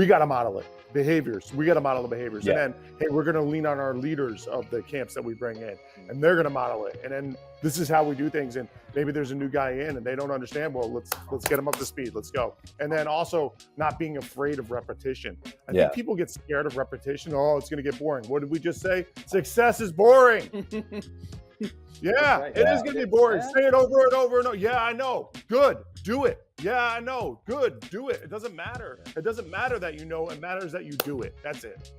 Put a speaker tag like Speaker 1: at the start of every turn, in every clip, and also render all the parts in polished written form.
Speaker 1: We got to model it. Behaviors. We got to model the behaviors.
Speaker 2: Yeah.
Speaker 1: And then, hey, we're going to lean on our leaders of the camps that we bring in, and they're going to model it. And then this is how we do things. And maybe there's a new guy in and they don't understand. Well, let's get them up to speed. Let's go. And then also not being afraid of repetition. I think people get scared of repetition. Oh, it's going to get boring. What did we just say? Success is boring. Yeah,
Speaker 2: right.
Speaker 1: It is going to be boring. Say it over and over and over. Yeah, I know. Good. Do it. Yeah, I know. Good. Do it. It doesn't matter. It doesn't matter that you know. It matters that you do it. That's it.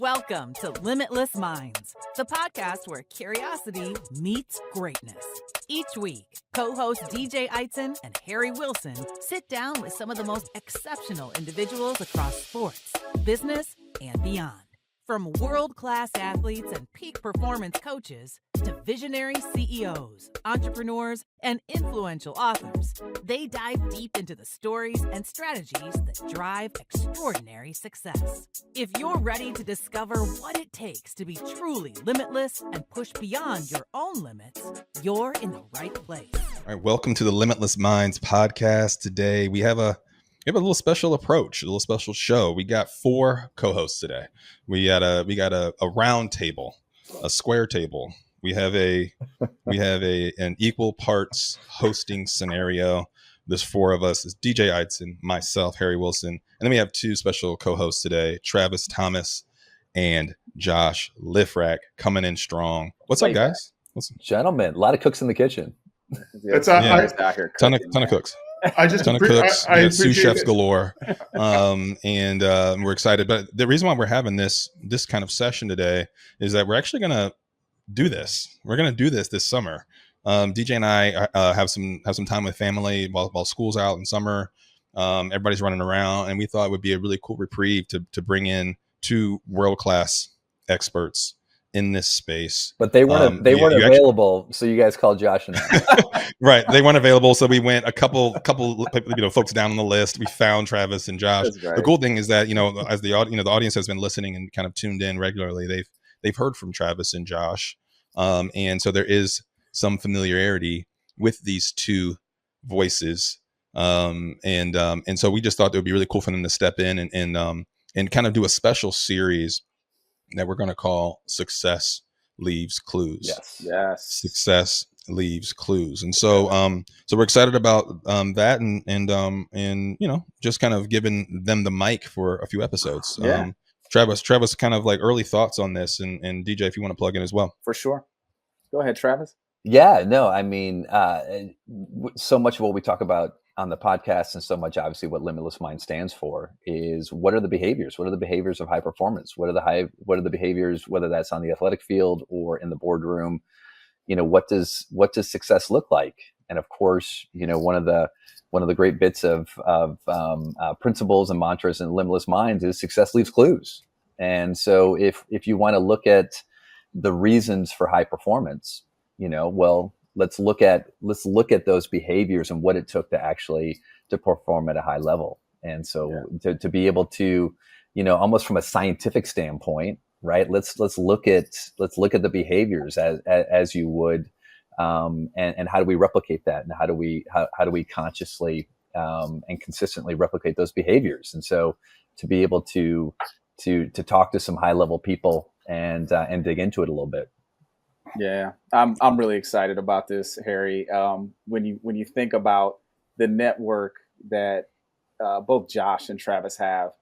Speaker 3: Welcome to Limitless Minds, the podcast where curiosity meets greatness. Each week, co-host DJ Eidson and Harry Wilson sit down with some of the most exceptional individuals across sports, business, and beyond. From world-class athletes and peak performance coaches to visionary CEOs, entrepreneurs, and influential authors, they dive deep into the stories and strategies that drive extraordinary success. If you're ready to discover what it takes to be truly limitless and push beyond your own limits, you're in the right place.
Speaker 4: All right, welcome to the Limitless Minds Podcast. Today we have a little special approach, a little special show. We got 4 co-hosts today. We got a round table, a square table. We have an equal parts hosting scenario. There's 4 of us. It's DJ Eidson, myself, Harry Wilson, and then we have 2 special co-hosts today, Travis Thomas and Josh Lifrak, coming in strong. What's up, guys?
Speaker 2: Gentlemen, a lot of cooks in the kitchen.
Speaker 1: It's
Speaker 4: out here ton of cooks.
Speaker 1: I just
Speaker 4: ton of cooks.
Speaker 1: I
Speaker 4: we got sous chefs
Speaker 1: it.
Speaker 4: galore, and we're excited. But the reason why we're having this kind of session today is that we're actually going to do this. We're going to do this summer. DJ and I have some time with family while school's out in summer. Everybody's running around, and we thought it would be a really cool reprieve to bring in 2 world-class experts in this space.
Speaker 2: But they weren't available, so you guys called Josh and I.
Speaker 4: Right, they weren't available, so we went a couple folks down on the list. We found Travis and Josh. The cool thing is that as the audience has been listening and kind of tuned in regularly, they've heard from Travis and Josh, and so there is some familiarity with these 2 voices, and so we just thought it would be really cool for them to step in and kind of do a special series that we're going to call Success Leaves Clues.
Speaker 2: Yes.
Speaker 4: Success Leaves Clues. And so we're excited about that and just kind of giving them the mic for a few episodes. Travis, kind of like early thoughts on this, and DJ, if you want to plug in as well.
Speaker 5: For sure. Go ahead, Travis.
Speaker 2: Yeah, no, I mean, so much of what we talk about on the podcast, and so much obviously what Limitless Mind stands for, is what are the behaviors? What are the behaviors of high performance? What are the behaviors, whether that's on the athletic field or in the boardroom? What does success look like? And of course, one of the great bits of principles and mantras in Limitless Minds is success leaves clues. And so if you want to look at the reasons for high performance, let's look at those behaviors and what it took to perform at a high level. And so to be able to, almost from a scientific standpoint, right? Let's look at the behaviors as you would, and how do we replicate that? And how do we consciously and consistently replicate those behaviors? And so to be able to talk to some high level people and dig into it a little bit.
Speaker 5: Yeah, I'm really excited about this, Harry. When you think about the network that both Josh and Travis have,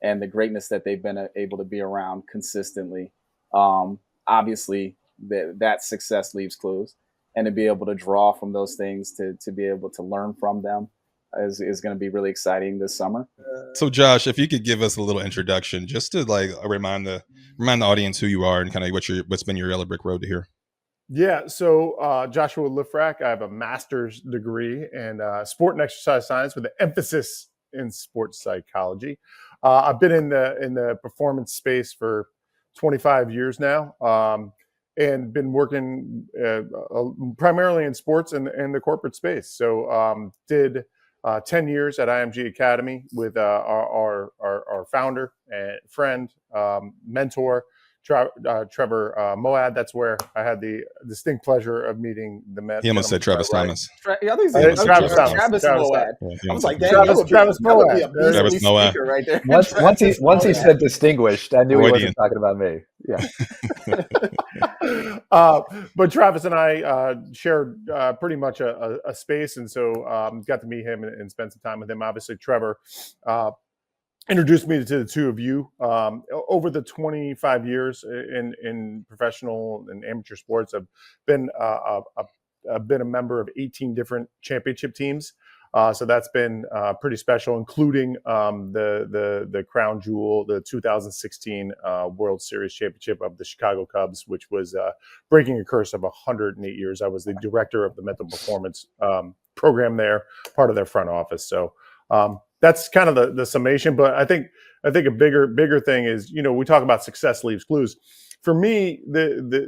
Speaker 5: and the greatness that they've been able to be around consistently, obviously that success leaves clues, and to be able to draw from those things to be able to learn from them is going to be really exciting this summer.
Speaker 4: So Josh, if you could give us a little introduction, just to remind the audience who you are and kind of what's been your yellow brick road to here.
Speaker 1: Yeah, so Joshua Lifrak, I have a master's degree in sport and exercise science with an emphasis in sports psychology. I've been in the performance space for 25 years now, and been working primarily in sports and the corporate space. So did 10 years at IMG Academy with our founder and friend, mentor, Trevor Moad. That's where I had the distinct pleasure of meeting the Met.
Speaker 4: He almost said Travis Thomas.
Speaker 5: Travis Moad. I was like,
Speaker 1: Travis
Speaker 5: that would be a
Speaker 1: Moad.
Speaker 5: beastly
Speaker 4: Travis Moad.
Speaker 5: speaker right there.
Speaker 2: Once he said distinguished, I knew he wasn't talking about me. Yeah.
Speaker 1: But Travis and I shared pretty much a space, and so got to meet him and spend some time with him. Obviously, Trevor introduced me to the two of you. Over the 25 years in professional and amateur sports, I've been a member of 18 different championship teams. So that's been pretty special, including the crown jewel, the 2016 World Series championship of the Chicago Cubs, which was breaking a curse of 108 years. I was the director of the mental performance program there, part of their front office. So that's kind of the summation. But I think a bigger thing is, we talk about success leaves clues. For me,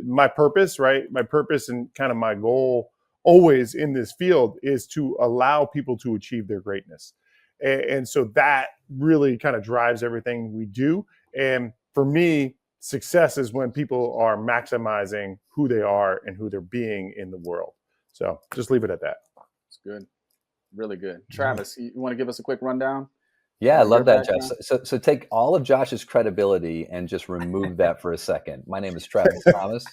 Speaker 1: my purpose, right? My purpose and kind of my goal always in this field is to allow people to achieve their greatness. And so that really kind of drives everything we do. And for me, success is when people are maximizing who they are and who they're being in the world. So just leave it at that.
Speaker 5: It's good. Really good. Travis, you want to give us a quick rundown?
Speaker 2: Yeah, I love that, Josh. So take all of Josh's credibility and just remove that for a second. My name is Travis Thomas.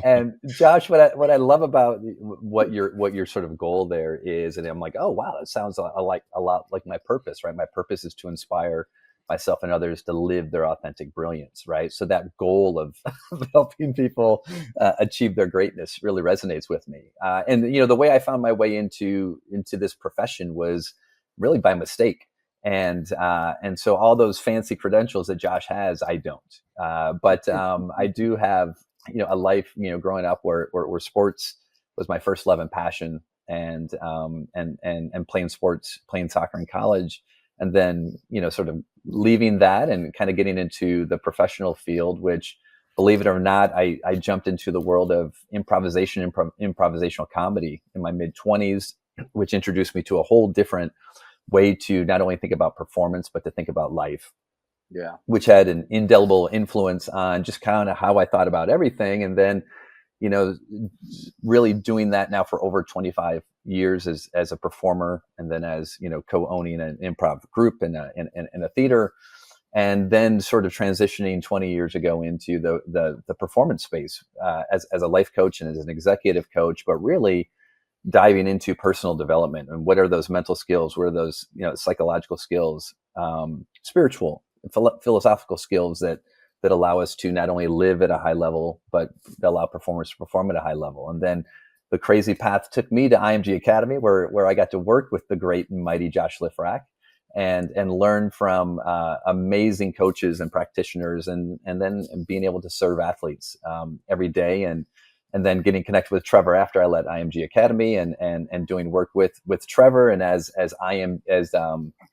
Speaker 2: And Josh, what I love about what your sort of goal there is, and I'm like, oh wow, that sounds a lot like my purpose, right? My purpose is to inspire myself and others to live their authentic brilliance, right? So that goal of helping people achieve their greatness really resonates with me. And the way I found my way into this profession was really by mistake. And so all those fancy credentials that Josh has, I don't. But I do have, a life, growing up where sports was my first love and passion, and playing sports, playing soccer in college, and then, sort of leaving that and kind of getting into the professional field, which, believe it or not, I jumped into the world of improvisational comedy in my mid-20s, which introduced me to a whole different way to not only think about performance, but to think about life.
Speaker 5: Yeah. Which
Speaker 2: had an indelible influence on just kind of how I thought about everything. And then, really doing that now for over 25 years as a performer, and then as, co-owning an improv group in a theater, and then sort of transitioning 20 years ago into the performance space as a life coach and as an executive coach, but really diving into personal development and what are those mental skills, what are those, psychological skills, spiritual, philosophical skills that allow us to not only live at a high level, but allow performers to perform at a high level. And then the crazy path took me to IMG Academy, where I got to work with the great and mighty Josh Lifrak and learn from amazing coaches and practitioners, and then being able to serve athletes every day, and then getting connected with Trevor after I led IMG Academy, and doing work with Trevor, and as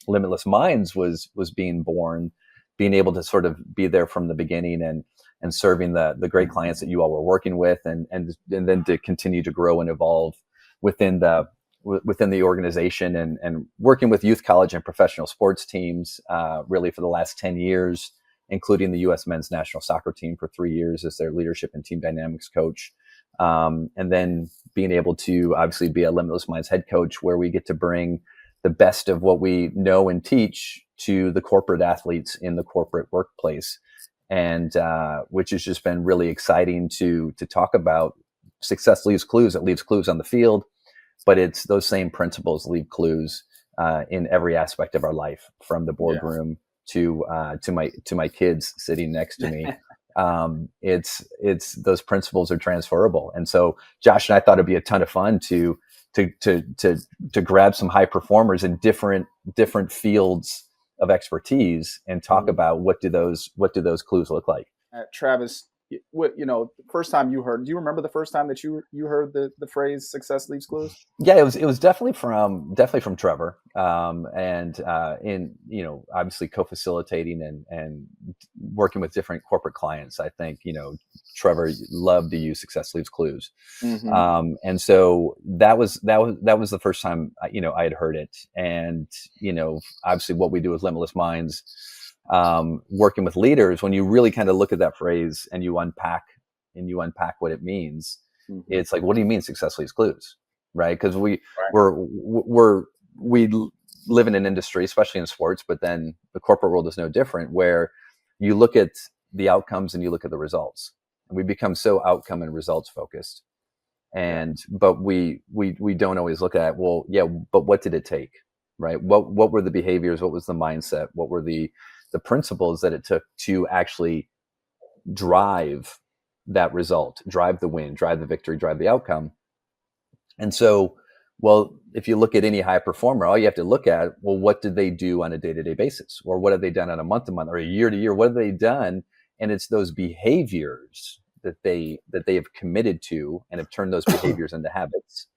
Speaker 2: Limitless Minds was being born, being able to sort of be there from the beginning and serving the great clients that you all were working with, and then to continue to grow and evolve within the organization, and working with youth college and professional sports teams really for the last 10 years, including the U.S. men's national soccer team for 3 years as their leadership and team dynamics coach. And then being able to obviously be a Limitless Minds head coach, where we get to bring the best of what we know and teach to the corporate athletes in the corporate workplace. And which has just been really exciting to talk about. Success leaves clues. It leaves clues on the field, but it's those same principles leave clues in every aspect of our life, from the boardroom to my kids sitting next to me. It's those principles are transferable. And so Josh and I thought it'd be a ton of fun to grab some high performers in different fields of expertise and talk about what do those clues look like.
Speaker 5: Travis, first time you heard, do you remember the first time that you heard the phrase success leaves clues?
Speaker 2: Yeah, it was definitely from Trevor. And obviously co-facilitating and working with different corporate clients. I think, Trevor loved to use success leaves clues. Mm-hmm. And so that was the first time, I had heard it. And, obviously what we do with Limitless Minds, working with leaders, when you really kind of look at that phrase and you unpack what it means, it's like, what do you mean success leaves clues, right? Because we live in an industry, especially in sports, but then the corporate world is no different, where you look at the outcomes and you look at the results, and we become so outcome and results focused. But we don't always look at, well, yeah, but what did it take, right? What were the behaviors? What was the mindset? What were the principles that it took to actually drive that result, drive the win, drive the victory, drive the outcome? And so, well, if you look at any high performer, all you have to look at, well, what did they do on a day-to-day basis? Or what have they done on a month-to-month or a year-to-year? What have they done? And it's those behaviors that they have committed to and have turned those behaviors into habits.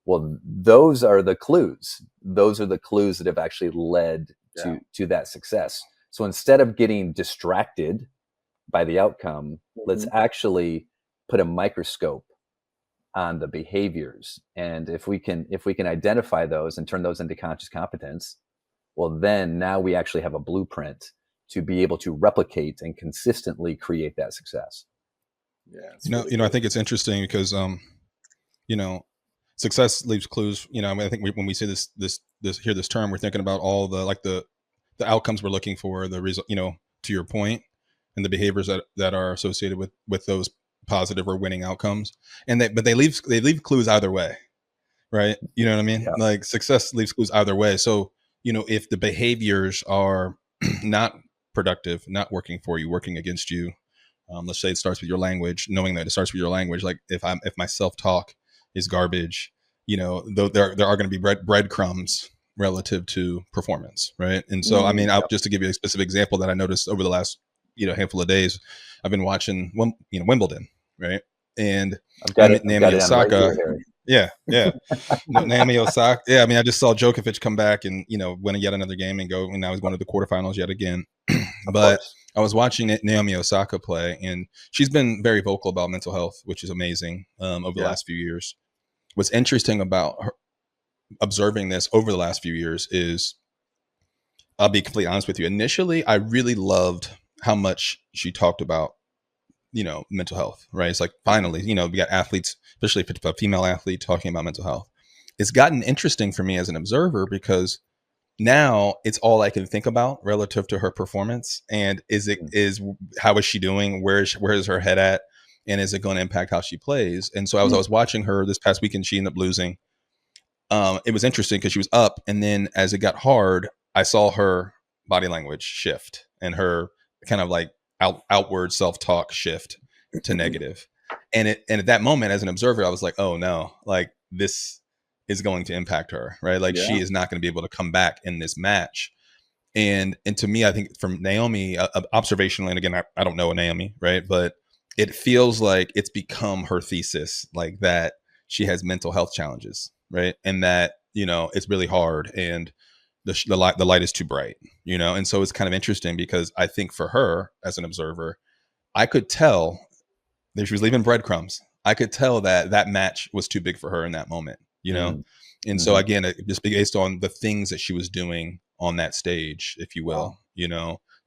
Speaker 2: Well, those are the clues. Those are the clues that have actually led to that success. So instead of getting distracted by the outcome, let's actually put a microscope on the behaviors. And if we can identify those and turn those into conscious competence, well, then now we actually have a blueprint to be able to replicate and consistently create that success.
Speaker 1: Yeah,
Speaker 4: I think it's interesting because, success leaves clues. I think when we say this term, we're thinking about all the outcomes we're looking for, the result, to your point, and the behaviors that are associated with those positive or winning outcomes. But they leave clues either way, right? You know what I mean? Yeah. Like success leaves clues either way. So, if the behaviors are not productive, not working for you, working against you, let's say it starts with your language, knowing that it starts with your language. Like if my self-talk is garbage, there are going to be breadcrumbs relative to performance, right? And so, just to give you a specific example that I noticed over the last, handful of days, I've been watching, Wimbledon, right? And Naomi Osaka, Naomi Osaka, I just saw Djokovic come back and win yet another game and now he's going to the quarterfinals yet again. But I was watching Naomi Osaka play, and she's been very vocal about mental health, which is amazing over the last few years. What's interesting about her, observing this over the last few years is, I'll be completely honest with you. Initially, I really loved how much she talked about, mental health, right? It's like, finally, we got athletes, especially a female athlete, talking about mental health. It's gotten interesting for me as an observer because now it's all I can think about relative to her performance. And how is she doing? Where is her head at? And is it going to impact how she plays? And so I was watching her this past weekend. She ended up losing. It was interesting because she was up, and then as it got hard, I saw her body language shift and her kind of like outward self-talk shift to negative. And at that moment, as an observer, I was like, oh no, like this is going to impact her, right? Like she is not going to be able to come back in this match. And to me, I think from Naomi, observationally, and again, I don't know Naomi, right? But it feels like it's become her thesis, like that she has mental health challenges, right? And that, it's really hard and the light is too bright, And so it's kind of interesting because I think for her as an observer, I could tell that she was leaving breadcrumbs. I could tell that match was too big for her in that moment, And so again, just based on the things that she was doing on that stage, if you will,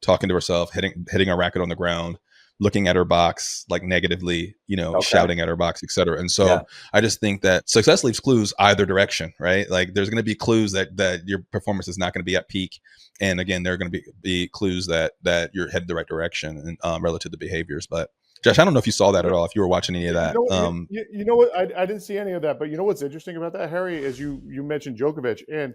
Speaker 4: talking to herself, hitting a racket on the ground, looking at her box like negatively, shouting at her box, et cetera. And so I just think that success leaves clues either direction, right? Like there's going to be clues that your performance is not going to be at peak. And again, there are going to be clues that you're headed the right direction and relative to behaviors. But Josh, I don't know if you saw that at all, if you were watching any of that.
Speaker 1: You know what? I didn't see any of that. But you know what's interesting about that, Harry, is you mentioned Djokovic. And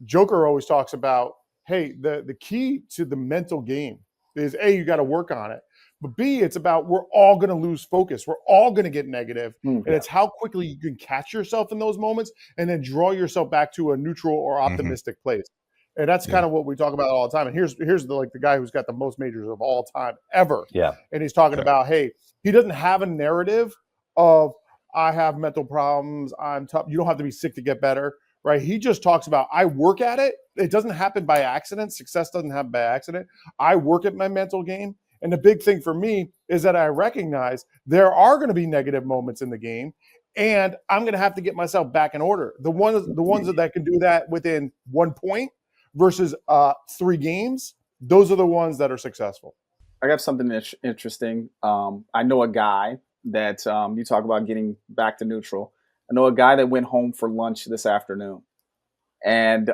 Speaker 1: Joker always talks about, hey, the key to the mental game is, A, you got to work on it. But B, it's about we're all going to lose focus. We're all going to get negative. And it's how quickly you can catch yourself in those moments and then draw yourself back to a neutral or optimistic place. And that's kind of what we talk about all the time. And here's the guy who's got the most majors of all time ever. Yeah. And he's talking about, hey, he doesn't have a narrative of I have mental problems, I'm tough. You don't have to be sick to get better, right? He just talks about I work at it. It doesn't happen by accident. Success doesn't happen by accident. I work at my mental game. And the big thing for me is that I recognize there are going to be negative moments in the game, and I'm going to have to get myself back in order. The ones that can do that within 1 point versus 3 games those are the ones that are successful.
Speaker 5: I got something interesting. I know a guy that you talk about getting back to neutral. I know a guy that went home for lunch this afternoon, and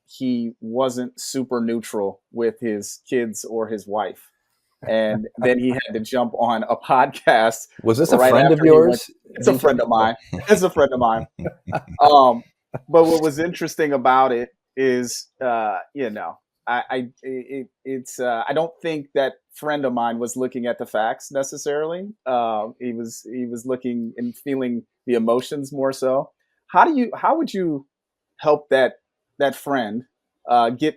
Speaker 5: he wasn't super neutral with his kids or his wife. And then he had to jump on a podcast.
Speaker 2: Was this a
Speaker 5: right
Speaker 2: friend of
Speaker 5: after he went-
Speaker 2: yours?
Speaker 5: It's a friend of mine. It's a friend of mine. But what was interesting about it is, I don't think that friend of mine was looking at the facts necessarily. He was looking and feeling the emotions more so. How would you help that friend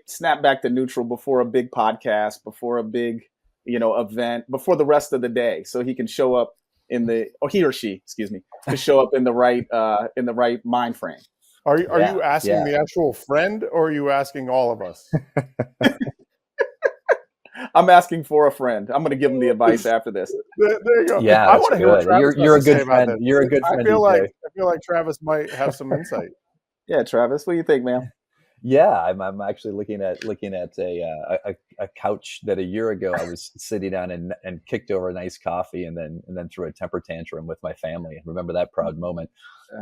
Speaker 5: snap back to neutral before a big podcast, before a big event, before the rest of the day, so he can show up he or she, excuse me, to show up in the right mind frame?
Speaker 1: Are you asking the actual friend, or are you asking all of us?
Speaker 5: I'm asking for a friend. I'm going to give him the advice after this.
Speaker 1: There you go.
Speaker 2: Yeah,
Speaker 1: I want to hear what Travis
Speaker 2: you're a
Speaker 1: has to say
Speaker 2: good
Speaker 1: about
Speaker 2: friend.
Speaker 1: this.
Speaker 2: You're a good friend.
Speaker 1: I feel
Speaker 2: DJ.
Speaker 1: like Travis might have some insight.
Speaker 5: Yeah, Travis, what do you think, man?
Speaker 2: Yeah, I'm actually looking at a couch that a year ago I was sitting on and kicked over an iced coffee and then threw a temper tantrum with my family. I remember that proud moment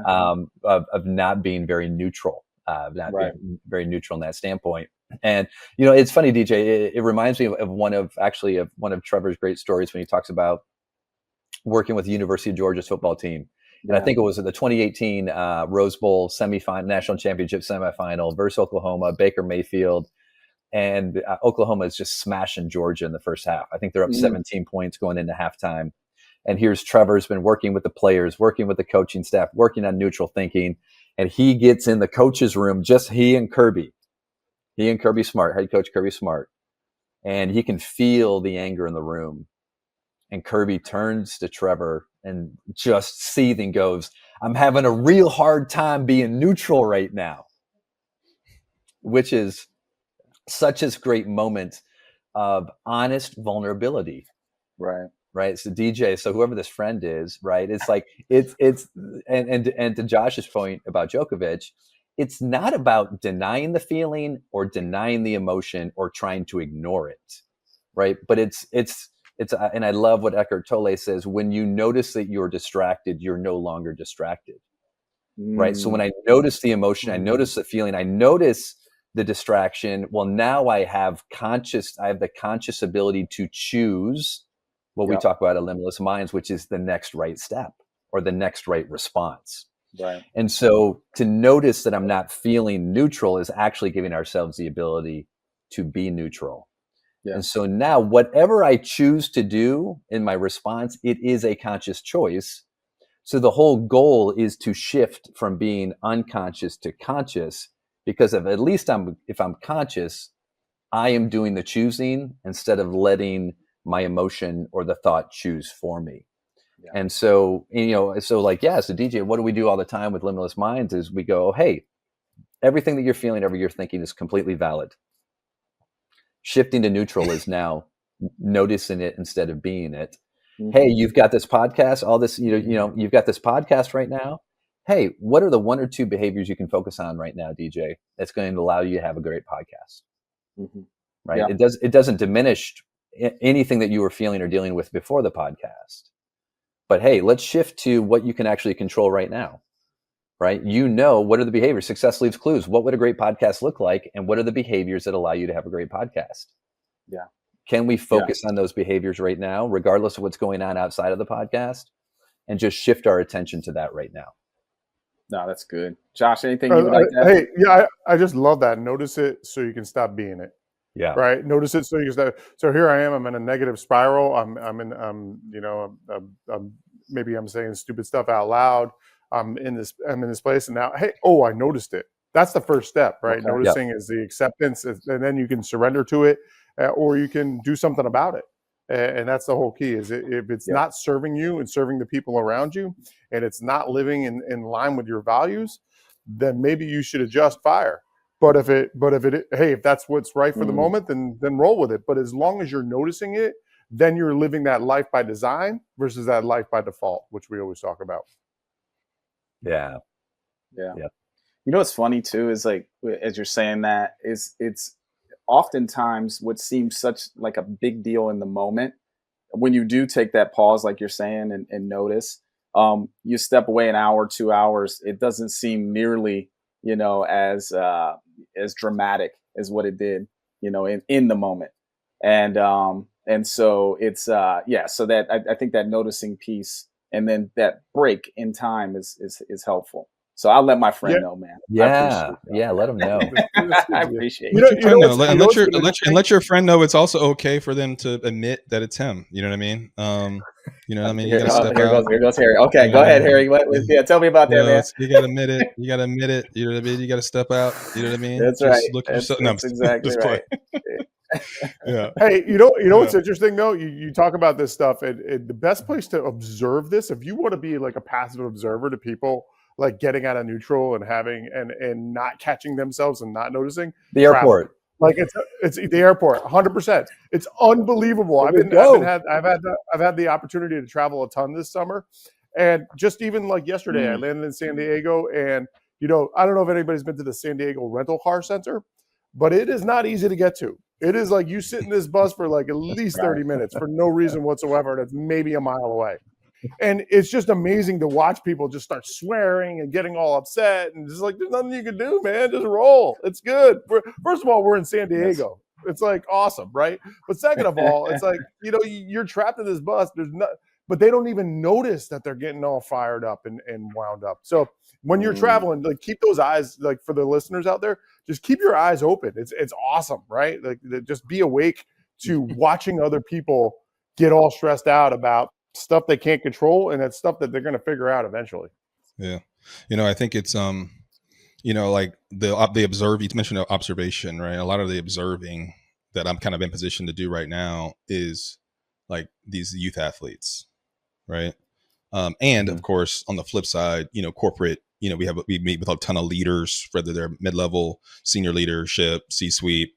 Speaker 2: of not being very neutral, being very neutral in that standpoint. And it's funny, DJ. It reminds me of one of Trevor's great stories when he talks about working with the University of Georgia's football team. And I think it was the 2018 Rose Bowl national championship semifinal versus Oklahoma, Baker Mayfield. And Oklahoma is just smashing Georgia in the first half. I think they're up 17 points going into halftime. And here's Trevor's been working with the players, working with the coaching staff, working on neutral thinking. And he gets in the coach's room, just he and Kirby Smart, head coach Kirby Smart. And he can feel the anger in the room. And Kirby turns to Trevor and just seething goes, "I'm having a real hard time being neutral right now," which is such a great moment of honest vulnerability. Right. So DJ, so whoever this friend is, right. It's like, and to Josh's point about Djokovic, it's not about denying the feeling or denying the emotion or trying to ignore it. Right. But it's, and I love what Eckhart Tolle says, when you notice that you're distracted, you're no longer distracted. Right. So when I notice the emotion, I notice the feeling, I notice the distraction. Well, now I have the conscious ability to choose what we talk about at Limitless Minds, which is the next right step or the next right response.
Speaker 5: Right.
Speaker 2: And so to notice that I'm not feeling neutral is actually giving ourselves the ability to be neutral. Yeah. And so now whatever I choose to do in my response, it is a conscious choice. So the whole goal is to shift from being unconscious to conscious, because if I'm conscious, I am doing the choosing instead of letting my emotion or the thought choose for me. Yeah. And so, so DJ, what do we do all the time with Limitless Minds is we go, hey, everything that you're feeling, everything you're thinking is completely valid. Shifting to neutral is now noticing it instead of being it. Mm-hmm. Hey, you've got this podcast, all this, you've got this podcast right now. Hey, what are the one or two behaviors you can focus on right now, DJ, that's going to allow you to have a great podcast? Mm-hmm. Right. Yeah. It doesn't diminish anything that you were feeling or dealing with before the podcast. But hey, let's shift to what you can actually control right now. Right. What are the behaviors? Success leaves clues. What would a great podcast look like? And what are the behaviors that allow you to have a great podcast?
Speaker 5: Yeah.
Speaker 2: Can we focus on those behaviors right now, regardless of what's going on outside of the podcast, and just shift our attention to that right now?
Speaker 5: No, that's good. Josh, anything you would like to add?
Speaker 1: Hey, yeah, I just love that. Notice it so you can stop being it.
Speaker 2: Yeah.
Speaker 1: Right. Notice it so you can stop. So here I am. I'm in a negative spiral. Maybe I'm saying stupid stuff out loud. I'm in this place, and now, hey, I noticed it. That's the first step, right? Okay. Noticing is the acceptance, and then you can surrender to it, or you can do something about it. And that's the whole key. Is if it's not serving you and serving the people around you, and it's not living in line with your values, then maybe you should adjust fire. But if that's what's right for the moment, then roll with it. But as long as you're noticing it, then you're living that life by design versus that life by default, which we always talk about.
Speaker 5: Yeah. What's funny too is, like, as you're saying that, it's oftentimes what seems such like a big deal in the moment, when you do take that pause, like you're saying, and notice, you step away an hour, 2 hours, it doesn't seem nearly, as dramatic as what it did, in the moment. And so it's, so that I think that noticing piece and then that break in time is helpful. So I'll let my friend know, man.
Speaker 2: Yeah. Let him know.
Speaker 5: I appreciate
Speaker 4: it. Let your friend know it's also okay for them to admit that it's him. You know what I mean? You gotta step out.
Speaker 5: Here goes Harry. Okay, go ahead, Harry. Tell me about that, man.
Speaker 4: You gotta admit it. You gotta admit it. You know what I mean? You gotta step out. You know what I mean?
Speaker 5: That's
Speaker 4: just
Speaker 5: right.
Speaker 4: Look
Speaker 5: that's,
Speaker 4: yourself.
Speaker 5: that's exactly right.
Speaker 1: Yeah. Hey, you know what's interesting though? You talk about this stuff, and the best place to observe this, if you want to be like a passive observer to people like getting out of neutral and having and not catching themselves and not noticing,
Speaker 2: the airport.
Speaker 1: Like it's the airport, 100%. It's unbelievable. I've had the opportunity to travel a ton this summer, and just even like yesterday, I landed in San Diego, and I don't know if anybody's been to the San Diego rental car center, but it is not easy to get to. It is like you sit in this bus for like at least 30 minutes for no reason whatsoever, and it's maybe a mile away. And it's just amazing to watch people just start swearing and getting all upset, and just like, there's nothing you can do, man. Just roll. It's good. First of all, we're in San Diego. It's like awesome, right? But second of all, it's like, you're trapped in this bus. But they don't even notice that they're getting all fired up and wound up. So when you're traveling, like, keep those eyes, like, for the listeners out there, just keep your eyes open. It's awesome, right? Like, just be awake to watching other people get all stressed out about stuff they can't control, and that's stuff that they're going to figure out eventually.
Speaker 4: Yeah. I think it's, like the observe, you mentioned observation, right? A lot of the observing that I'm kind of in position to do right now is like these youth athletes, right? And of course, on the flip side, corporate, we meet with a ton of leaders, whether they're mid-level, senior leadership, C-suite.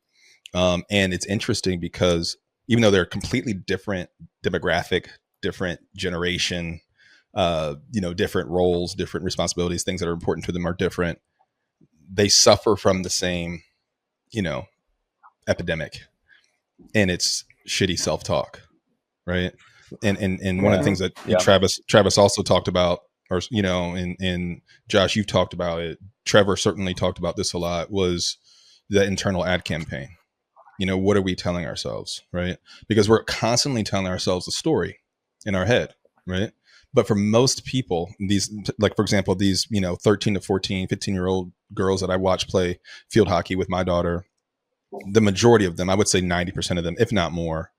Speaker 4: And it's interesting because even though they're completely different demographic, different generation, different roles, different responsibilities, things that are important to them are different. They suffer from the same, epidemic, and it's shitty self-talk, right? And one of the things that Travis also talked about, or and Josh, you've talked about it. Trevor certainly talked about this a lot. Was the internal ad campaign? What are we telling ourselves, right? Because we're constantly telling ourselves a story in our head, right? But for most people, these, like, for example, these 13 to 14, 15-year-old girls that I watch play field hockey with my daughter, the majority of them, I would say 90% of them, if not more,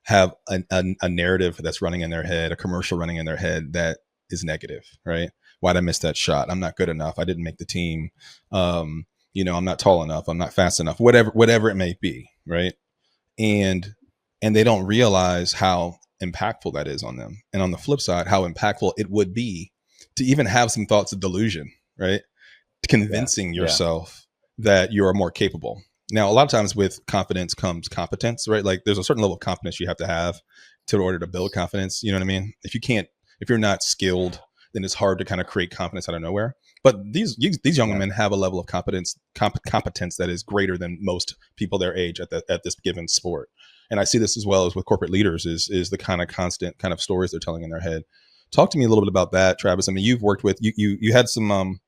Speaker 4: have a narrative that's running in their head, a commercial running in their head that is negative, right? Why'd I miss that shot? I'm not good enough. I didn't make the team. I'm not tall enough. I'm not fast enough. Whatever it may be, right? And they don't realize how impactful that is on them. And on the flip side, how impactful it would be to even have some thoughts of delusion, right? Convincing yourself that you are more capable. Now, a lot of times with confidence comes competence, right? Like, there's a certain level of confidence you have to order to build confidence. You know what I mean? If you're not skilled, then it's hard to kind of create confidence out of nowhere. But these young women have a level of competence that is greater than most people their age at this given sport. And I see this as well as with corporate leaders is the kind of constant kind of stories they're telling in their head. Talk to me a little bit about that, Travis. I mean, you've worked with, you had some,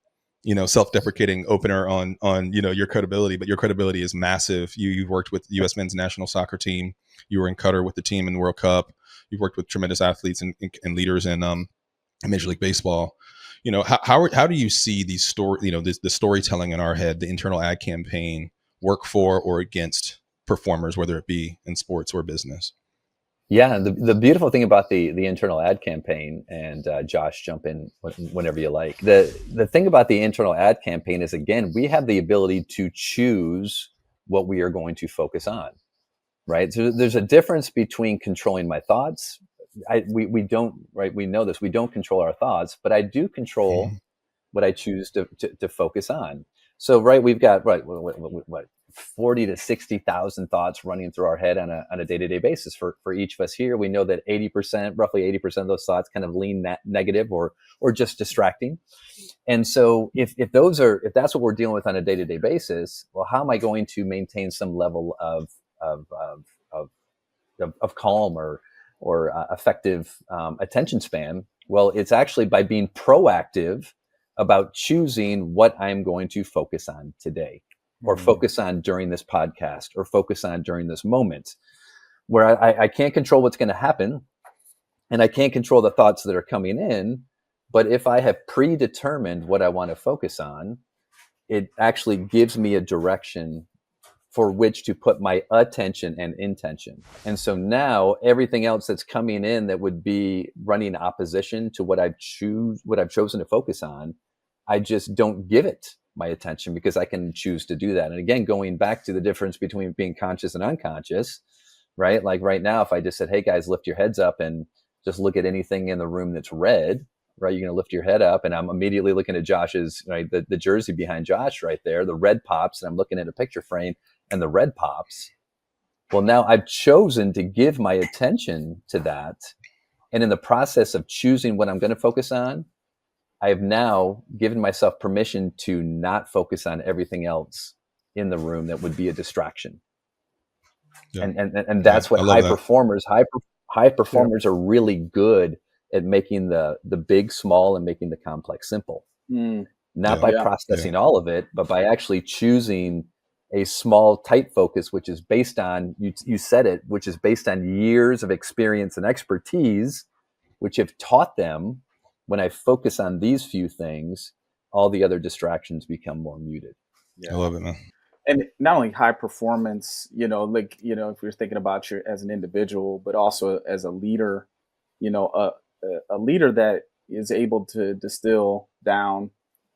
Speaker 4: self-deprecating opener on, your credibility, but your credibility is massive. You've worked with the U.S. men's national soccer team. You were in Qatar with the team in the World Cup. You've worked with tremendous athletes and leaders in Major League Baseball. How do you see these the storytelling in our head, the internal ad campaign, work for or against performers, whether it be in sports or business?
Speaker 2: Yeah, the beautiful thing about the internal ad campaign, and Josh, jump in whenever you like. The thing about the internal ad campaign is, again, we have the ability to choose what we are going to focus on, right? So there's a difference between controlling my thoughts. We don't, right? We know this. We don't control our thoughts, but I do control what I choose to focus on. So, right, we've got what 40 to 60,000 thoughts running through our head on a day-to-day basis. For each of us here, we know that roughly 80% of those thoughts kind of lean negative or just distracting. And so if that's what we're dealing with on a day-to-day basis, well, how am I going to maintain some level of calm or effective attention span? Well, it's actually by being proactive about choosing what I'm going to focus on today, or focus on during this podcast, or focus on during this moment, where I can't control what's going to happen, and I can't control the thoughts that are coming in. But if I have predetermined what I want to focus on, it actually gives me a direction for which to put my attention and intention. And so now everything else that's coming in that would be running opposition to what I've chosen to focus on, I just don't give it my attention, because I can choose to do that. And again, going back to the difference between being conscious and unconscious, right? Like right now, if I just said, hey guys, lift your heads up and just look at anything in the room that's red, right? You're going to lift your head up, and I'm immediately looking at Josh's, right? The jersey behind Josh right there, the red pops, and I'm looking at a picture frame and the red pops. Well, now I've chosen to give my attention to that. And in the process of choosing what I'm going to focus on, I have now given myself permission to not focus on everything else in the room that would be a distraction. Yeah. And that's what high performers are really good at, making the big small and making the complex simple. Not by processing all of it, but by actually choosing a small, tight focus, which is based on, you said it, which is based on years of experience and expertise, which have taught them, when I focus on these few things, all the other distractions become more muted.
Speaker 4: I love it, man.
Speaker 5: And not only high performance, if you're thinking about you as an individual, but also as a leader, a leader that is able to distill down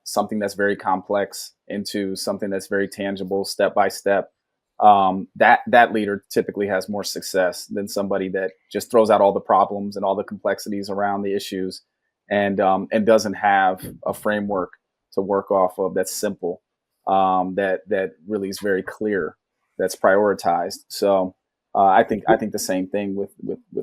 Speaker 5: something that's very complex into something that's very tangible, step by step. That leader typically has more success than somebody that just throws out all the problems and all the complexities around the issues, and doesn't have a framework to work off of that's simple, that really is very clear, that's prioritized. So I think the same thing with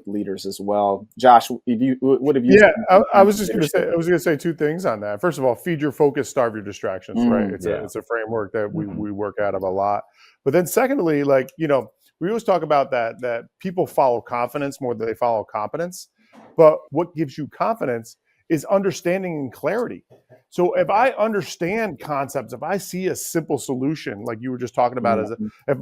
Speaker 5: leaders as well. Josh, what have you?
Speaker 1: Yeah, I was going to say two things on that. First of all, feed your focus, starve your distractions. Right, it's a framework that we work out of a lot. But then secondly, we always talk about that people follow confidence more than they follow competence. But what gives you confidence is understanding and clarity. So if I understand concepts, if I see a simple solution, like you were just talking about, if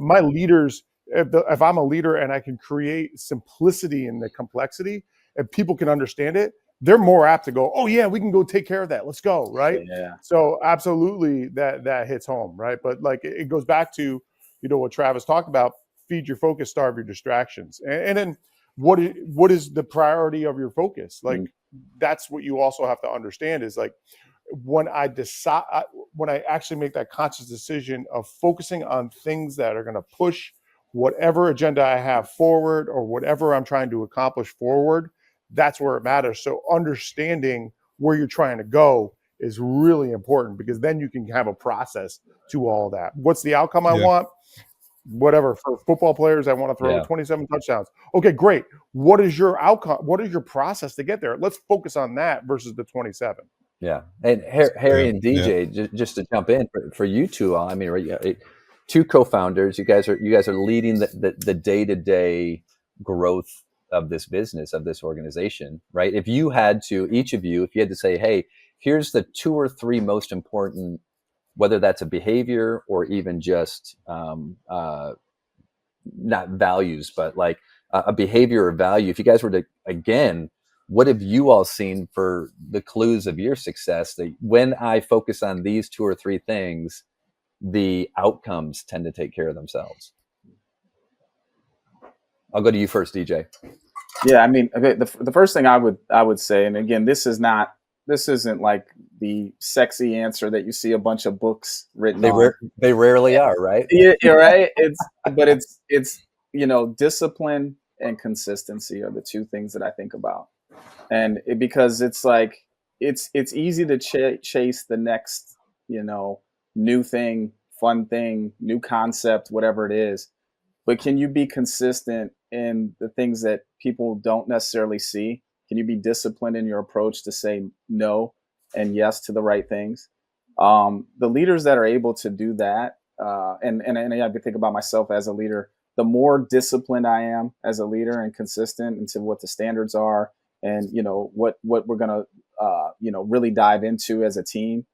Speaker 1: I'm a leader and I can create simplicity in the complexity and people can understand it, they're more apt to go, oh yeah, we can go take care of that. Let's go. Right.
Speaker 5: Yeah.
Speaker 1: So absolutely that hits home. Right. But it goes back to, what Travis talked about, feed your focus, starve your distractions. And then what is the priority of your focus? That's what you also have to understand is when I actually make that conscious decision of focusing on things that are going to push whatever agenda I have forward or whatever I'm trying to accomplish forward, that's where it matters. So understanding where you're trying to go is really important, because then you can have a process to all that. What's the outcome I want? Whatever. For football players, I want to throw 27 touchdowns. Okay, great. What is your outcome? What is your process to get there? Let's focus on that versus the 27.
Speaker 2: Yeah. And Harry and DJ, just to jump in for you two, I mean, two co-founders, you guys are leading the day-to-day growth of this business, of this organization, right? If you had to say, hey, here's the 2 or 3 most important, whether that's a behavior or even just not values, but like a behavior or value, if you guys were to, again, what have you all seen for the clues of your success that when I focus on these 2 or 3 things, the outcomes tend to take care of themselves? I'll go to you first, DJ.
Speaker 5: Yeah, I mean, the first thing I would say, and again, this isn't like the sexy answer that you see a bunch of books written.
Speaker 2: They rarely are, right?
Speaker 5: Yeah, you're right. It's discipline and consistency are the 2 things that I think about, and because it's easy to chase the next new thing fun thing, new concept, whatever it is. But can you be consistent in the things that people don't necessarily see? Can you be disciplined in your approach to say no and yes to the right things? The leaders that are able to do that, and I have to think about myself as a leader, the more disciplined I am as a leader and consistent into what the standards are and, what we're going to, really dive into as a team.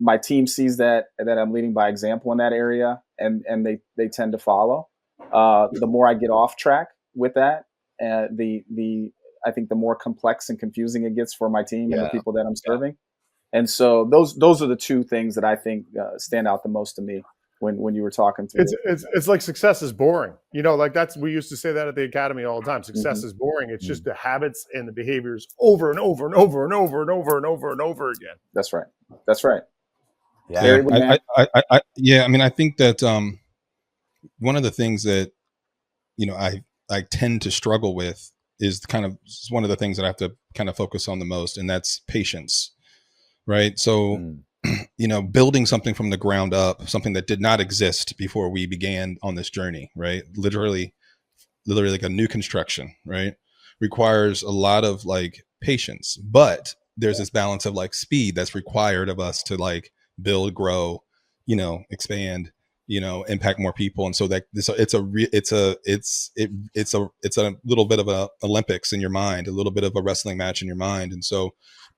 Speaker 5: My team sees that I'm leading by example in that area, and they tend to follow. The more I get off track with that, I think the more complex and confusing it gets for my team and the people that I'm serving. And so those are the two things that I think stand out the most to me when you were talking through.
Speaker 1: It's like success is boring. We used to say that at the academy all the time. Success is boring. It's just the habits and the behaviors over and over and over and over and over and over and over again.
Speaker 5: That's right. That's right.
Speaker 4: Yeah, I think that one of the things that I tend to struggle with is one of the things that I have to kind of focus on the most, and that's patience, right? So, building something from the ground up, something that did not exist before we began on this journey, right? Literally like a new construction, right? Requires a lot of like patience, but there's this balance of like speed that's required of us to like build, grow, expand, impact more people. And so that it's a little bit of a Olympics in your mind, a little bit of a wrestling match in your mind. And so,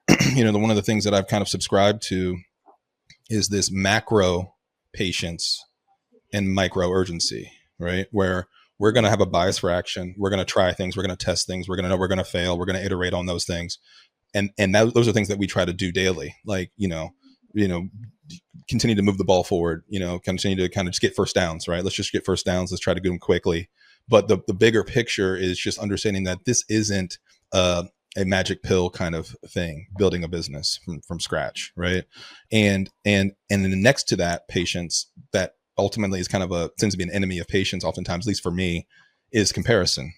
Speaker 4: one of the things that I've kind of subscribed to is this macro patience and micro urgency, right? Where we're going to have a bias for action. We're going to try things. We're going to test things. We're going to know we're going to fail. We're going to iterate on those things. And those are things that we try to do daily. Like, continue to move the ball forward, continue to kind of just get first downs, right? Let's just get first downs. Let's try to get them quickly. But the bigger picture is just understanding that this isn't a magic pill kind of thing, building a business from scratch, right? And then next to that, patience, that ultimately is kind of tends to be an enemy of patience, oftentimes, at least for me, is comparison,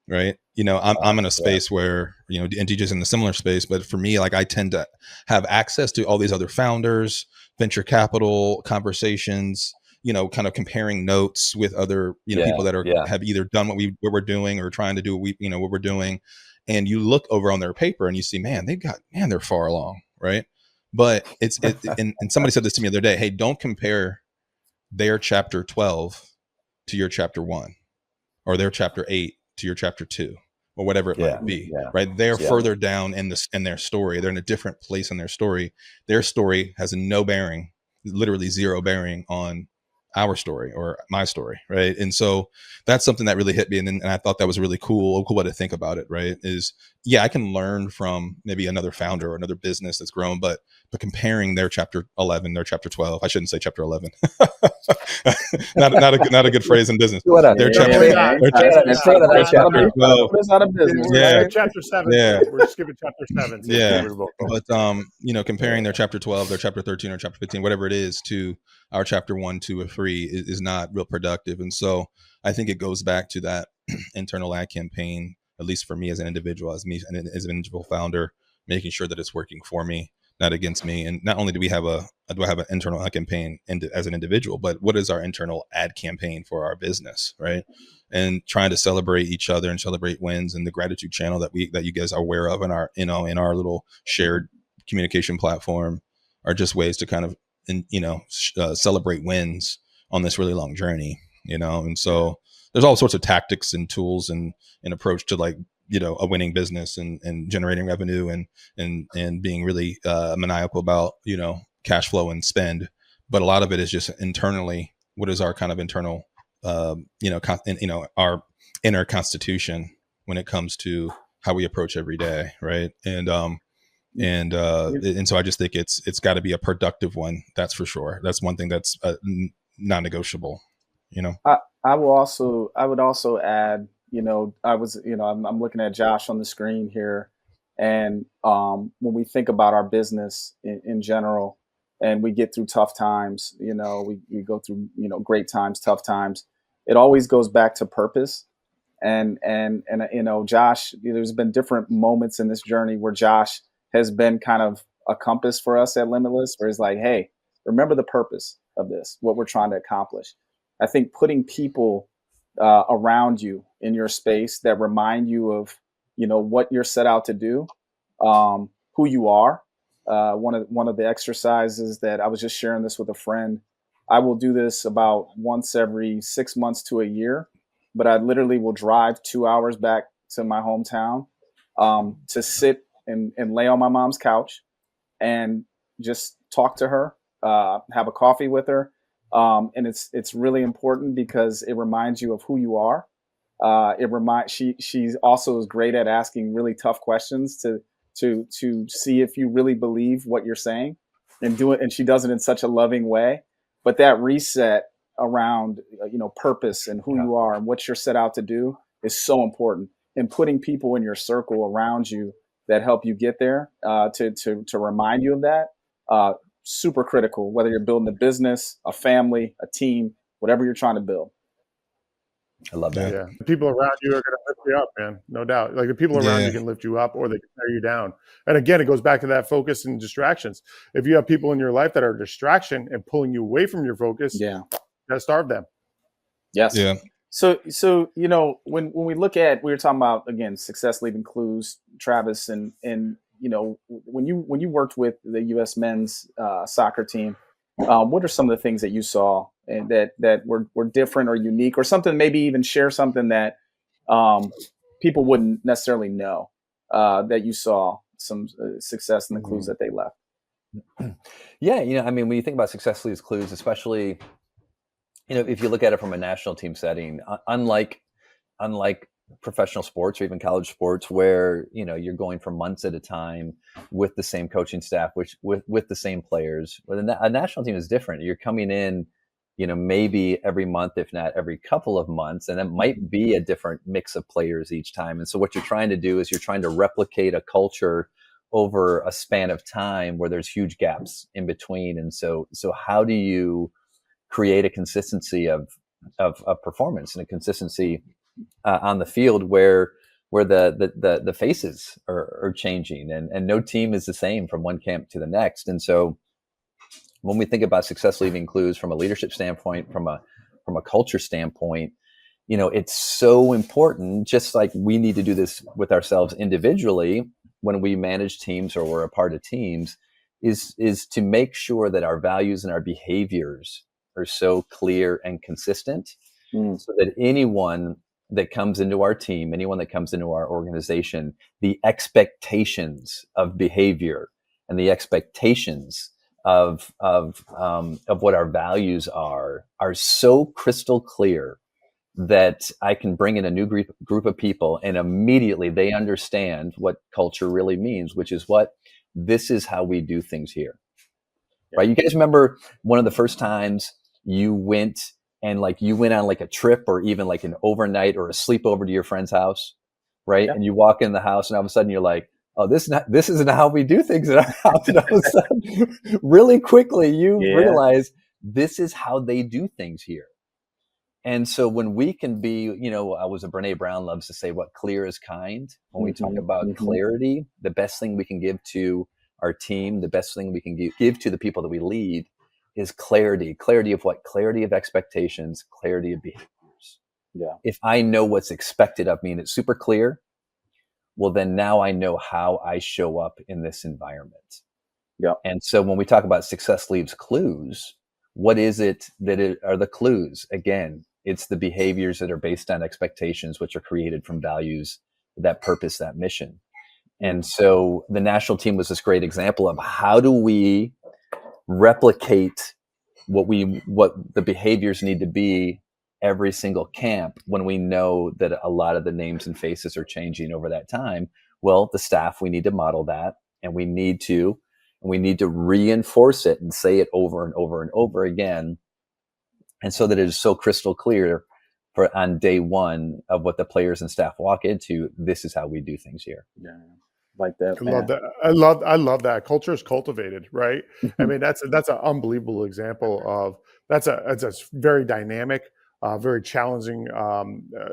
Speaker 4: right? I'm in a space where, and DJ's in a similar space, but for me, like I tend to have access to all these other founders, venture capital conversations, kind of comparing notes with other, people that have either done what we're doing or trying to do what we're doing. And you look over on their paper and you see, they're far along, right? But and somebody said this to me the other day, hey, don't compare their chapter 12 to your chapter 1 or their chapter 8 to your chapter 2 or whatever it might be, right? They're further down in their story. They're in a different place in their story. Their story has no bearing, literally zero bearing on our story or my story, right? And so that's something that really hit me, and I thought that was a really cool way to think about it, right? Is I can learn from maybe another founder or another business that's grown, but comparing their chapter 11, their chapter 12, I shouldn't say chapter 11, not a good phrase in business. Their chapter 12,
Speaker 1: chapter 7. Yeah, we're just giving chapter 7.
Speaker 4: But comparing their chapter 12, their chapter 13, or chapter 15, whatever it is, to our chapter 1, 2, or 3 is not real productive. And so I think it goes back to that internal ad campaign, at least for me as an individual, as an individual founder, making sure that it's working for me, not against me. And not only do I have an internal ad campaign as an individual, but what is our internal ad campaign for our business, right? And trying to celebrate each other and celebrate wins, and the gratitude channel that you guys are aware of in our little shared communication platform are just ways to kind of celebrate wins on this really long journey, and so there's all sorts of tactics and tools and approach to a winning business and generating revenue and being really maniacal about cash flow and spend. But a lot of it is just internally, what is our kind of internal our inner constitution when it comes to how we approach every day, right? And so I just think it's got to be a productive one. That's for sure. That's one thing that's non-negotiable.
Speaker 5: I would also add, I'm looking at Josh on the screen here, and when we think about our business in general, and we get through tough times, we go through great times, tough times, it always goes back to purpose. And Josh, there's been different moments in this journey where Josh has been kind of a compass for us at Limitless, where it's like, hey, remember the purpose of this, what we're trying to accomplish. I think putting people around you in your space that remind you of, what you're set out to do, who you are. One of the exercises that I was just sharing this with a friend. I will do this about once every 6 months to a year, but I literally will drive 2 hours back to my hometown to sit and lay on my mom's couch and just talk to her, have a coffee with her. And it's really important because it reminds you of who you are. She also is great at asking really tough questions to see if you really believe what you're saying and do it. And she does it in such a loving way. But that reset around, purpose and who you are and what you're set out to do is so important. And putting people in your circle around you that help you get there, to remind you of that, super critical, whether you're building a business, a family, a team, whatever you're trying to build.
Speaker 2: I love that.
Speaker 1: Yeah. The people around you are going to lift you up, man. No doubt. Like the people around you can lift you up or they can tear you down. And again, it goes back to that focus and distractions. If you have people in your life that are a distraction and pulling you away from your focus, you got to starve them.
Speaker 5: Yes.
Speaker 4: Yeah.
Speaker 5: So when we look at, we were talking about, again, success leaving clues, Travis, and when you worked with the U.S. men's soccer team, what are some of the things that you saw and that were different or unique, or something, maybe even share something that people wouldn't necessarily know that you saw some success in the clues that they left?
Speaker 2: Yeah, when you think about success leaves clues, especially, if you look at it from a national team setting, unlike professional sports or even college sports, where you're going for months at a time with the same coaching staff, which with the same players. But a national team is different. You're coming in, maybe every month, if not every couple of months, and it might be a different mix of players each time. And so what you're trying to do is you're trying to replicate a culture over a span of time where there's huge gaps in between. And so how do you create a consistency of performance and a consistency on the field where the faces are changing and no team is the same from one camp to the next? And so when we think about success leaving clues from a leadership standpoint, from a culture standpoint, it's so important, just like we need to do this with ourselves individually when we manage teams or we're a part of teams, is to make sure that our values and our behaviors are so clear and consistent so that anyone that comes into our team, anyone that comes into our organization, the expectations of behavior and the expectations of what our values are so crystal clear that I can bring in a new group of people and immediately they understand what culture really means, which is this is how we do things here. Right? You guys remember one of the first times you went on like a trip or even like an overnight or a sleepover to your friend's house, right? Yeah. And you walk in the house and all of a sudden you're like, oh, this isn't how we do things in our house. And all of a sudden, really quickly, you realize this is how they do things here. And so when we can be, Brene Brown loves to say what clear is kind. When we talk about clarity, the best thing we can give to our team, the best thing we can give to the people that we lead is clarity. Clarity of what? Clarity of expectations, clarity of behaviors.
Speaker 5: Yeah.
Speaker 2: If I know what's expected of me and it's super clear, well, then now I know how I show up in this environment.
Speaker 5: Yeah.
Speaker 2: And so when we talk about success leaves clues, what is it that are the clues? Again, it's the behaviors that are based on expectations, which are created from values, that purpose, that mission. And so the national team was this great example of how do we replicate what the behaviors need to be every single camp when we know that a lot of the names and faces are changing over that time. Well, the staff, we need to model that, and we need to reinforce it and say it over and over and over again. And so that it is so crystal clear for on day one of what the players and staff walk into, this is how we do things here.
Speaker 5: Yeah. Like that.
Speaker 1: I love that. I love that. Culture is cultivated, right? I mean, that's an unbelievable example of that's a very dynamic, very challenging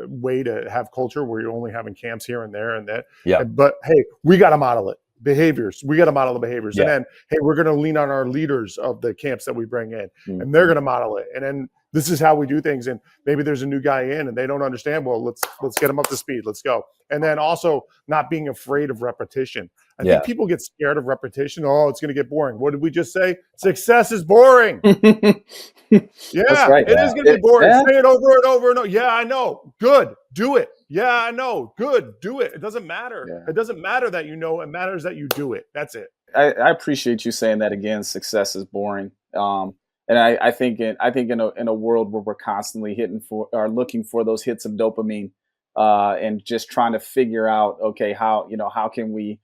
Speaker 1: way to have culture where you're only having camps here and there and that.
Speaker 2: Yeah.
Speaker 1: But hey, we got to model it. behaviors. We got to model the behaviors.
Speaker 2: Yeah.
Speaker 1: And then, hey, we're going to lean on our leaders of the camps that we bring in, and they're going to model it. And then this is how we do things. And maybe there's a new guy in and they don't understand. Well, let's get them up to speed. Let's go. And then also not being afraid of repetition. I think people get scared of repetition. Oh, it's going to get boring. What did we just say? Success is boring. Yeah,
Speaker 5: right.
Speaker 1: It is going to be boring. Say it over and over and over. Yeah, I know. Good. Do it. Yeah, I know. Good. Do it. It doesn't matter.
Speaker 5: Yeah.
Speaker 1: It doesn't matter that you know. It matters that you do it. That's it.
Speaker 5: I appreciate you saying that again. Success is boring. And I think in a world where we're constantly looking for those hits of dopamine, and just trying to figure out, okay, how can we,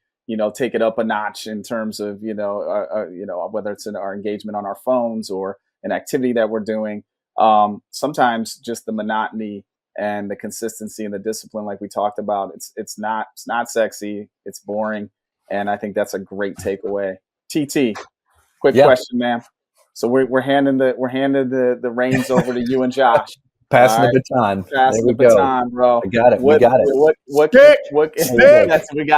Speaker 5: take it up a notch in terms of, whether it's in our engagement on our phones or an activity that we're doing. Sometimes just the monotony and the consistency and the discipline, like we talked about, it's not sexy, it's boring. And I think that's a great takeaway. TT, quick question, man. So we're handing the reins over to you and Josh.
Speaker 2: Passing the baton.
Speaker 5: Passing the baton, bro.
Speaker 2: I got it. We got it.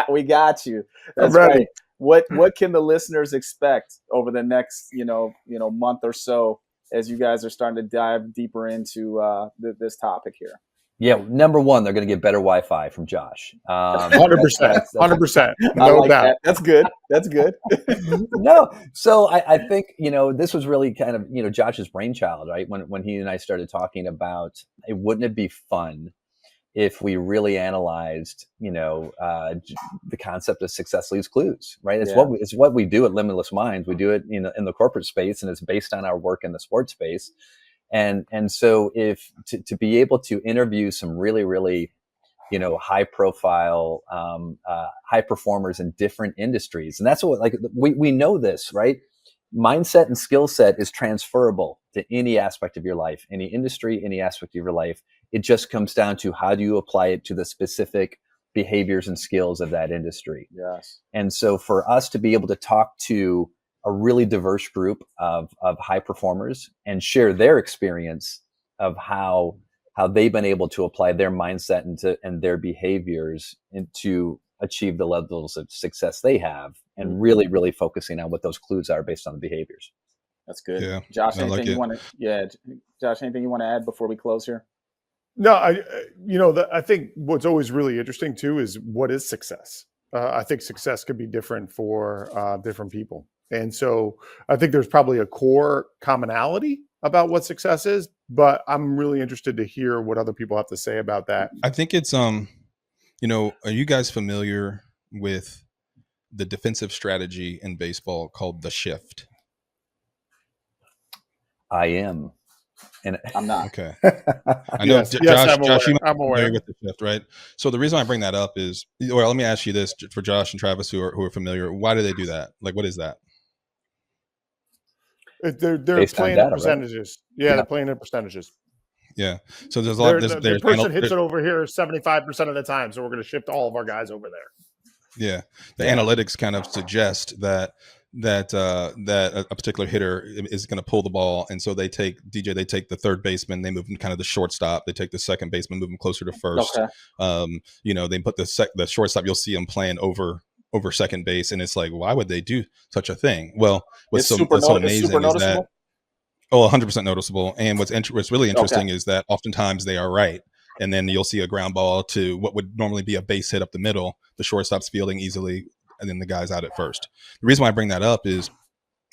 Speaker 5: We got you. That's right. What can the listeners expect over the next month or so as you guys are starting to dive deeper into this topic here?
Speaker 2: Yeah, number one, they're going to get better Wi-Fi from Josh.
Speaker 1: 100%. 100%. No doubt.
Speaker 5: That's good. That's good.
Speaker 2: No. So I think, this was really kind of, Josh's brainchild, right? When he and I started talking about, wouldn't it be fun if we really analyzed, the concept of success leaves clues, right? It's what we do at Limitless Minds. We do it, in the corporate space, and it's based on our work in the sports space. And so if to be able to interview some really, really, high profile, high performers in different industries. And that's what, we know this, right? Mindset and skill set is transferable to any aspect of your life, any industry, any aspect of your life. It just comes down to how do you apply it to the specific behaviors and skills of that industry.
Speaker 5: Yes.
Speaker 2: And so for us to be able to talk to a really diverse group of high performers and share their experience of how they've been able to apply their mindset and their behaviors to achieve the levels of success they have, and really, really focusing on what those clues are based on the behaviors.
Speaker 5: That's good.
Speaker 4: Yeah,
Speaker 5: Josh, anything you want to add before we close here?
Speaker 1: No, I think what's always really interesting too is what is success. I think success could be different for different people. And so I think there's probably a core commonality about what success is, but I'm really interested to hear what other people have to say about that.
Speaker 4: I think it's, are you guys familiar with the defensive strategy in baseball called the shift?
Speaker 2: I am. And
Speaker 5: I'm not.
Speaker 4: Okay. I know, Josh, you might be familiar with the shift, right? So the reason I bring that up is, well, let me ask you this for Josh and Travis who are familiar. Why do they do that? Like, what is that?
Speaker 1: They're playing in percentages. Right? Yeah, they're playing in percentages.
Speaker 4: Yeah. So there's a lot.
Speaker 1: The person hits it over here 75% of the time, so we're going to shift all of our guys over there.
Speaker 4: Yeah. The analytics kind of suggest that a particular hitter is going to pull the ball, and so they take the third baseman, they move him kind of the shortstop, they take the second baseman, move him closer to first. Okay. They put the shortstop, you'll see him playing over second base, and it's like, why would they do such a thing? Well, what's so amazing is that 100% noticeable, and what's really interesting is that oftentimes they are right. And then you'll see a ground ball to what would normally be a base hit up the middle, the shortstop's fielding easily, and then the guy's out at first. The reason why I bring that up is,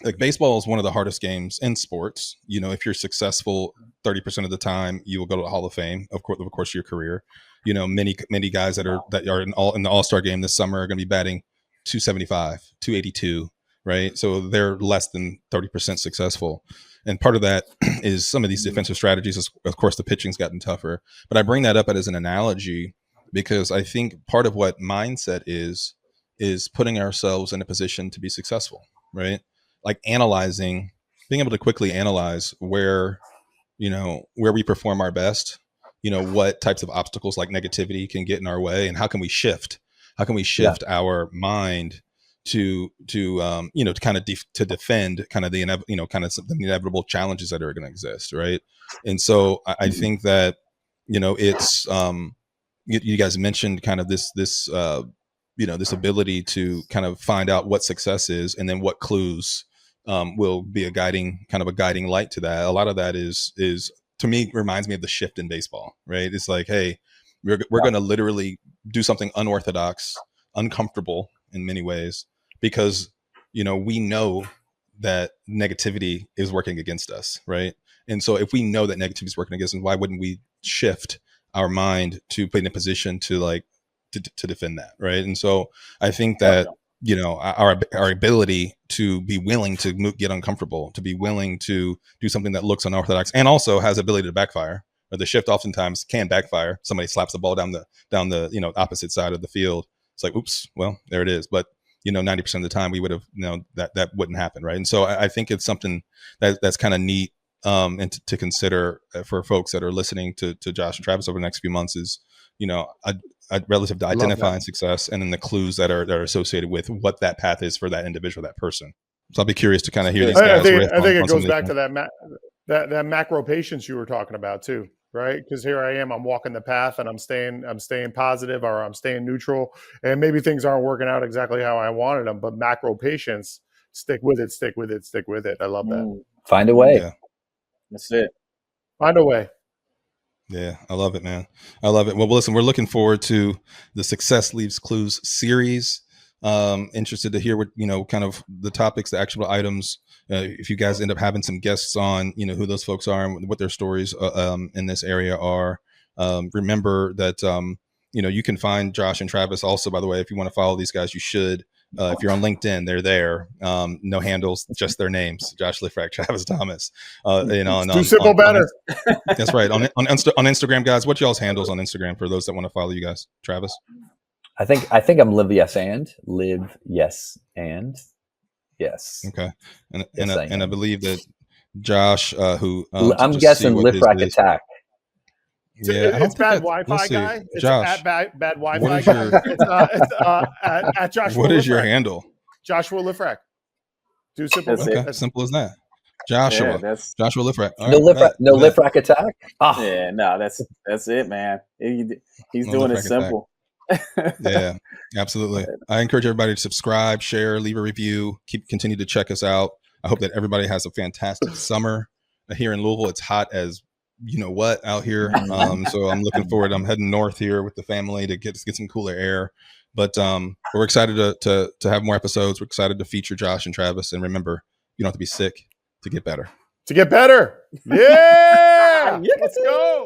Speaker 4: like, baseball is one of the hardest games in sports. If you're successful 30% of the time, you will go to the Hall of Fame, of course, of your career. Many guys that are in the All-Star game this summer are going to be batting 275, 282, right? So they're less than 30% successful. And part of that is some of these defensive strategies. Of course, the pitching's gotten tougher. But I bring that up as an analogy because I think part of what mindset is putting ourselves in a position to be successful, right? Like being able to quickly analyze where we perform our best, what types of obstacles like negativity can get in our way, and how can we shift our mind to kind of to defend kind of the inevitable challenges that are going to exist, right? And so I think that it's you guys mentioned kind of this this ability to kind of find out what success is, and then what clues will be a guiding light to that. A lot of that is to me reminds me of the shift in baseball, right? It's like, hey, we're going to literally do something unorthodox, uncomfortable in many ways, because we know that negativity is working against us, right? And so if we know that negativity is working against us, why wouldn't we shift our mind to put in a position to to defend that, right? And so I think that our ability to be willing to get uncomfortable, to be willing to do something that looks unorthodox, and also has ability to backfire. Or the shift oftentimes can backfire. Somebody slaps the ball down the opposite side of the field. It's like, oops, well, there it is. But 90% of the time we would have that wouldn't happen, right? And so I think it's something that's kind of neat and to consider for folks that are listening to Josh and Travis over the next few months is relative to identifying success, and then the clues that are associated with what that path is for that individual, that person. So I'll be curious to kind of hear these guys.
Speaker 1: I think it goes back to that macro patience you were talking about too, right? Because here I am, I'm walking the path, and I'm staying positive, or I'm staying neutral, and maybe things aren't working out exactly how I wanted them, but macro patience, stick with it. I love that.
Speaker 2: Find a way.
Speaker 4: Yeah.
Speaker 5: That's it.
Speaker 1: Find a way.
Speaker 4: Yeah, I love it, man. I love it. Well, listen, we're looking forward to the Success Leaves Clues series. Interested to hear what, kind of the topics, the actionable items. If you guys end up having some guests on, who those folks are and what their stories in this area are. Remember that, you can find Josh and Travis also, by the way. If you want to follow these guys, you should. If you're on LinkedIn, they're there. No handles, just their names: Josh Lifrak, Travis Thomas.
Speaker 1: Too simple, better.
Speaker 4: That's right. On Instagram, guys, what's y'all's handles on Instagram for those that want to follow you guys? Travis,
Speaker 2: I think I'm live yes and yes.
Speaker 4: Okay, and I believe that Josh, who
Speaker 2: I'm guessing Lifrak attack.
Speaker 4: Yeah,
Speaker 1: it's bad Wi-Fi guy. It's
Speaker 4: Josh,
Speaker 1: at bad Wi-Fi guy. It's Joshua.
Speaker 4: What is your handle?
Speaker 1: Joshua Lifrak. Too simple.
Speaker 4: Okay, simple as that. Joshua.
Speaker 5: Yeah,
Speaker 4: Joshua Lifrak.
Speaker 2: Lifrak attack. Oh.
Speaker 5: Yeah, no, that's it, man. He's doing it simple.
Speaker 4: Yeah, absolutely. I encourage everybody to subscribe, share, leave a review, continue to check us out. I hope that everybody has a fantastic summer. Here in Louisville, it's hot as what out here. So I'm looking forward. I'm heading north here with the family to get some cooler air. But we're excited to have more episodes. We're excited to feature Josh and Travis. And remember, you don't have to be sick to get better.
Speaker 1: To get better. Yeah. Let's go.